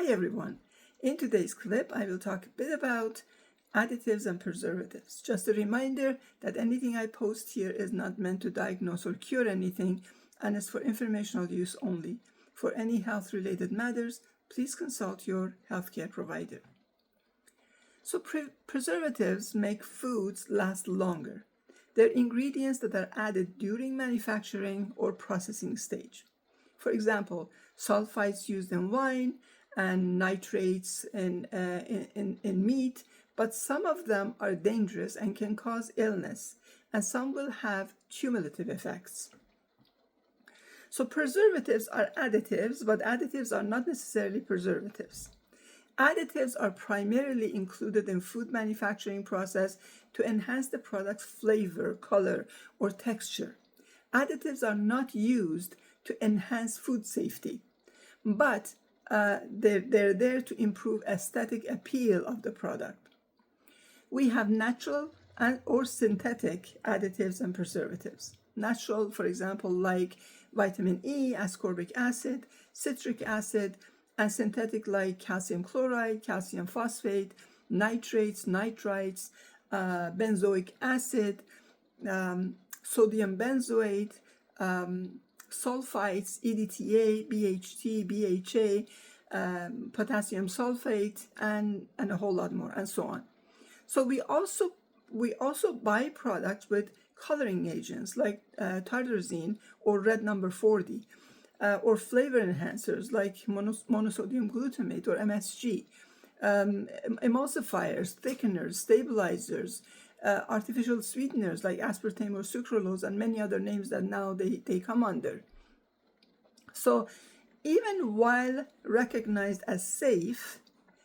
Hi everyone. In today's clip, I will talk a bit about additives and preservatives. Just a reminder that anything I post here is not meant to diagnose or cure anything and is for informational use only. For any health-related matters, please consult your healthcare provider. So preservatives make foods last longer. They're ingredients that are added during manufacturing or processing stage. For example, sulfites used in wine and nitrates in meat, but some of them are dangerous and can cause illness, and some will have cumulative effects. So preservatives are additives, but additives are not necessarily preservatives. Additives are primarily included in food manufacturing process to enhance the product's flavor, color, or texture. Additives are not used to enhance food safety, but they're there to improve aesthetic appeal of the product. We have natural or synthetic additives and preservatives. Natural, for example, like vitamin E, ascorbic acid, citric acid, and synthetic like calcium chloride, calcium phosphate, nitrates, nitrites, benzoic acid, sodium benzoate, sulfites, EDTA, BHT, BHA, potassium sulfate, and a whole lot more, and so on. So we also buy products with coloring agents like tyrosine or red number 40, or flavor enhancers like monosodium glutamate or MSG, emulsifiers, thickeners, stabilizers, artificial sweeteners like aspartame or sucralose, and many other names that now they come under. So even while recognized as safe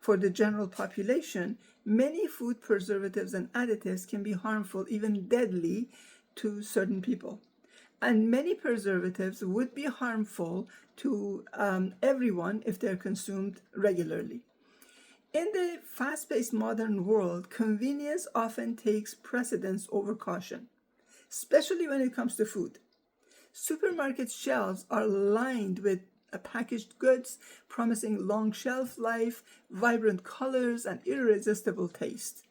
for the general population, many food preservatives and additives can be harmful, even deadly, to certain people. And many preservatives would be harmful to everyone if they're consumed regularly. In the fast-paced modern world, convenience often takes precedence over caution, especially when it comes to food. Supermarket shelves are lined with packaged goods promising long shelf life, vibrant colors, and irresistible taste.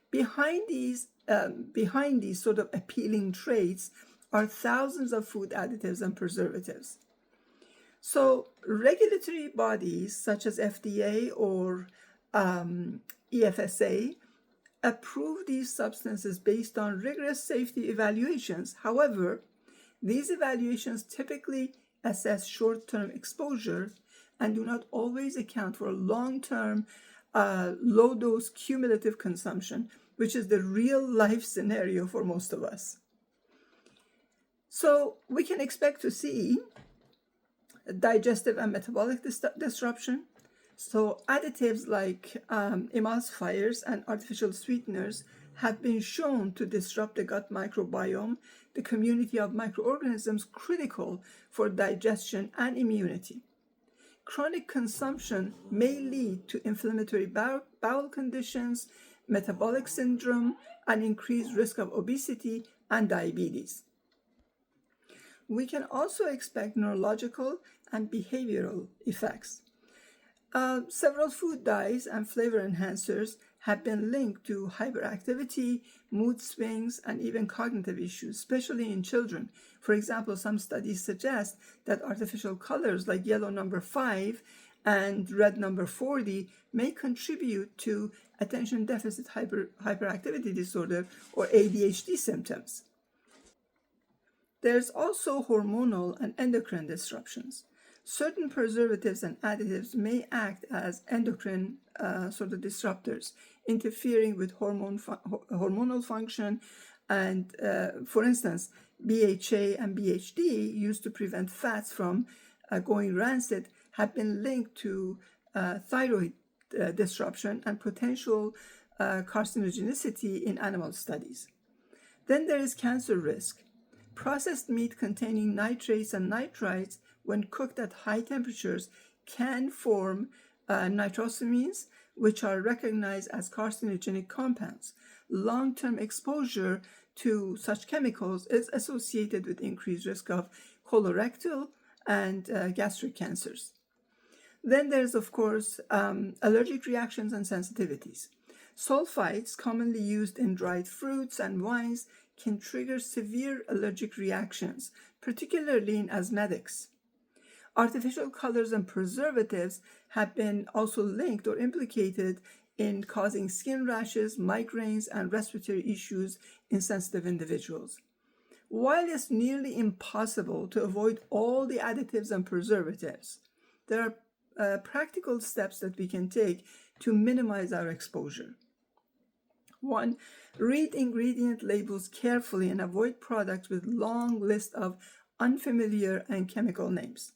Behind these sort of appealing traits are thousands of food additives and preservatives. So regulatory bodies such as FDA or EFSA approve these substances based on rigorous safety evaluations. However, these evaluations typically assess short-term exposure and do not always account for long-term low-dose cumulative consumption, which is the real-life scenario for most of us. So we can expect to see digestive and metabolic disruption. So additives like emulsifiers and artificial sweeteners have been shown to disrupt the gut microbiome, the community of microorganisms critical for digestion and immunity. Chronic consumption may lead to inflammatory bowel conditions, metabolic syndrome, and increased risk of obesity and diabetes. We can also expect neurological and behavioral effects. Several food dyes and flavor enhancers have been linked to hyperactivity, mood swings, and even cognitive issues, especially in children. For example, some studies suggest that artificial colors like yellow number 5 and red number 40 may contribute to attention deficit hyperactivity disorder or ADHD symptoms. There's also hormonal and endocrine disruptions. Certain preservatives and additives may act as endocrine sort of disruptors, interfering with hormonal function. And for instance, BHA and BHD, used to prevent fats from going rancid, have been linked to thyroid disruption and potential carcinogenicity in animal studies. Then there is cancer risk. Processed meat containing nitrates and nitrites, when cooked at high temperatures, can form nitrosamines, which are recognized as carcinogenic compounds. Long-term exposure to such chemicals is associated with increased risk of colorectal and gastric cancers. Then there's, of course, allergic reactions and sensitivities. Sulfites, commonly used in dried fruits and wines, can trigger severe allergic reactions, particularly in asthmatics. Artificial colors and preservatives have been also linked or implicated in causing skin rashes, migraines, and respiratory issues in sensitive individuals. While it's nearly impossible to avoid all the additives and preservatives, there are practical steps that we can take to minimize our exposure. 1. Read ingredient labels carefully and avoid products with long lists of unfamiliar and chemical names.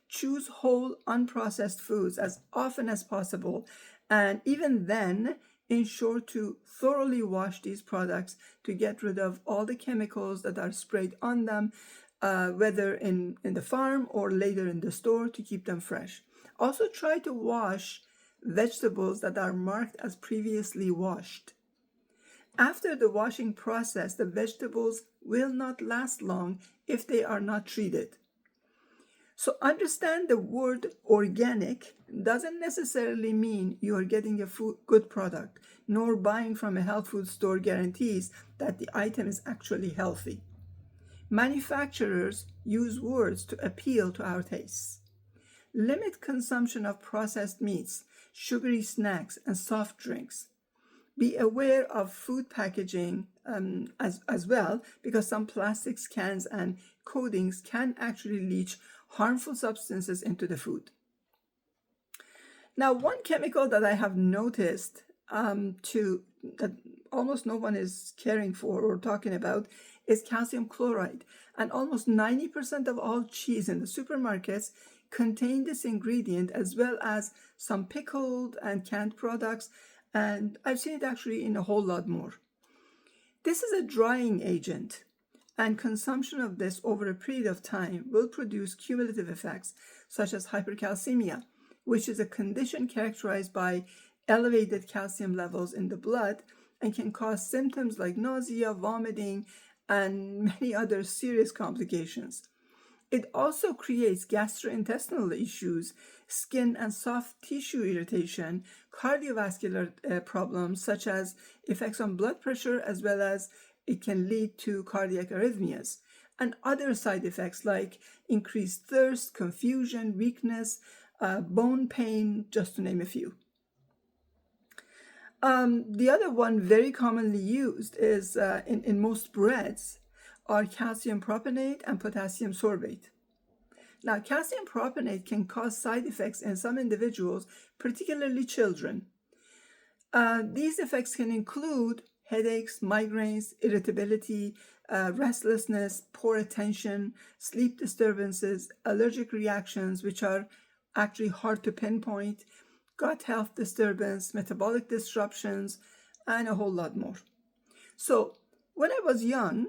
Choose whole, unprocessed foods as often as possible, and even then, ensure to thoroughly wash these products to get rid of all the chemicals that are sprayed on them, whether in the farm or later in the store, to keep them fresh. Also, try to wash vegetables that are marked as previously washed. After the washing process, the vegetables will not last long if they are not treated. So understand the word organic doesn't necessarily mean you are getting a good product, nor buying from a health food store guarantees that the item is actually healthy. Manufacturers use words to appeal to our tastes. Limit consumption of processed meats, sugary snacks, and soft drinks. Be aware of food packaging as well, because some plastics, cans, and coatings can actually leach harmful substances into the food. Now, one chemical that I have noticed that almost no one is caring for or talking about is calcium chloride. And almost 90% of all cheese in the supermarkets contain this ingredient, as well as some pickled and canned products. And I've seen it actually in a whole lot more. This is a drying agent, and consumption of this over a period of time will produce cumulative effects such as hypercalcemia, which is a condition characterized by elevated calcium levels in the blood and can cause symptoms like nausea, vomiting, and many other serious complications. It also creates gastrointestinal issues, skin and soft tissue irritation, cardiovascular problems such as effects on blood pressure, as well as it can lead to cardiac arrhythmias, and other side effects like increased thirst, confusion, weakness, bone pain, just to name a few. The other one very commonly used is in most breads are calcium propionate and potassium sorbate. Now, calcium propionate can cause side effects in some individuals, particularly children. These effects can include headaches, migraines, irritability, restlessness, poor attention, sleep disturbances, allergic reactions, which are actually hard to pinpoint, gut health disturbance, metabolic disruptions, and a whole lot more. So when I was young,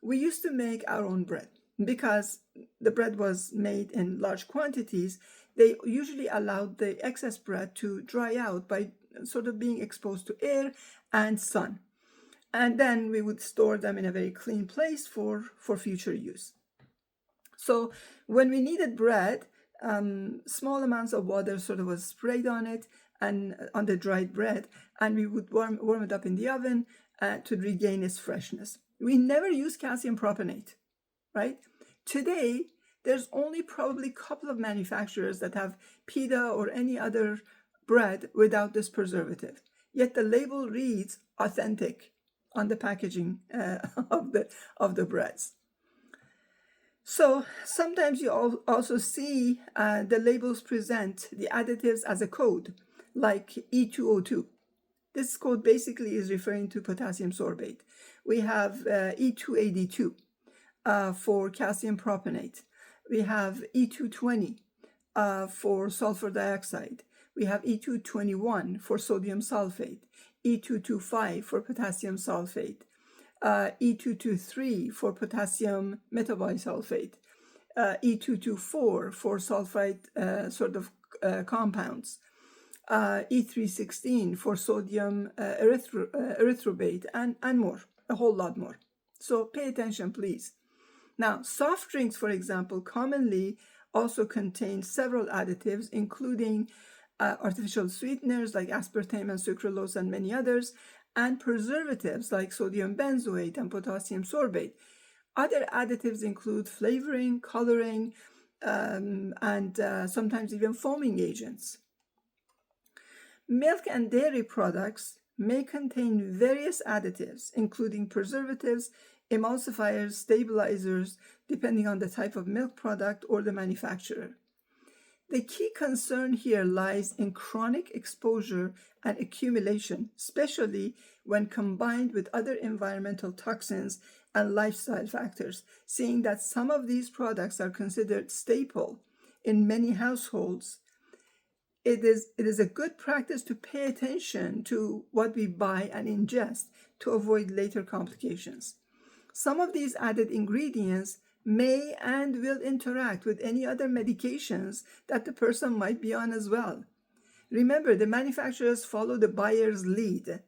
we used to make our own bread. Because the bread was made in large quantities, they usually allowed the excess bread to dry out by sort of being exposed to air and sun. And then we would store them in a very clean place for future use. So when we needed bread, small amounts of water sort of was sprayed on it and on the dried bread, and we would warm it up in the oven to regain its freshness. We never use calcium propionate, right? Today, there's only probably a couple of manufacturers that have pita or any other bread without this preservative. Yet the label reads authentic on the packaging of the breads. So sometimes you also see the labels present the additives as a code, like E2O2. This code basically is referring to potassium sorbate. We have E282 for calcium propionate. We have E220 for sulfur dioxide. We have E221 for sodium sulfate, E225 for potassium sulfate, E223 for potassium metabisulfate, E224 for sulfite compounds, E316 for sodium erythrobate, and more, a whole lot more. So pay attention, please. Now, soft drinks, for example, commonly also contain several additives, including artificial sweeteners like aspartame and sucralose and many others, and preservatives like sodium benzoate and potassium sorbate. Other additives include flavoring, coloring, and sometimes even foaming agents. Milk and dairy products may contain various additives, including preservatives, emulsifiers, stabilizers, depending on the type of milk product or the manufacturer. The key concern here lies in chronic exposure and accumulation, especially when combined with other environmental toxins and lifestyle factors, seeing that some of these products are considered staple in many households. It is a good practice to pay attention to what we buy and ingest to avoid later complications. Some of these added ingredients may and will interact with any other medications that the person might be on as well. Remember, the manufacturers follow the buyer's lead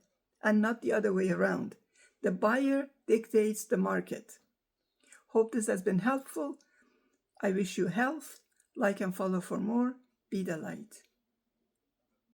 and not the other way around. The buyer dictates the market. Hope this has been helpful. I wish you health. Like and follow for more. Be the light.